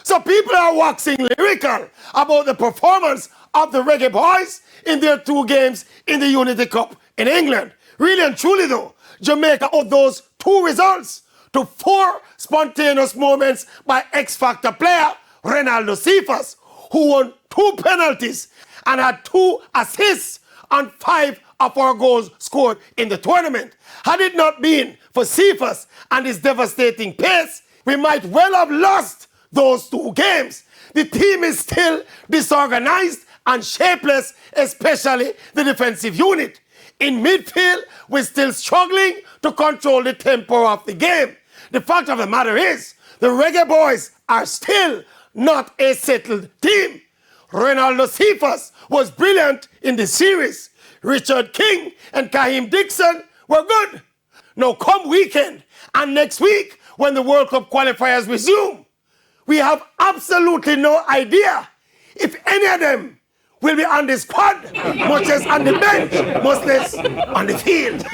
So people are waxing lyrical about the performance of the Reggae Boyz in their 2 games in the Unity Cup in England. Really and truly though, Jamaica owed those 2 results to 4 spontaneous moments by X-Factor player Ronaldo Cephas, who won 2 penalties and had 2 assists on 5 of our goals scored in the tournament. Had it not been for Cephas and his devastating pace, we might well have lost those 2 games. The team is still disorganized and shapeless, especially the defensive unit. In midfield, we're still struggling to control the tempo of the game. The fact of the matter is, the Reggae Boyz are still not a settled team. Ronaldo Cephas was brilliant in the series. Richard King and Kaheem Dixon were good. Now come weekend and next week when the World Cup qualifiers resume, we have absolutely no idea if any of them will be on the squad, much as on the bench, much less on the field.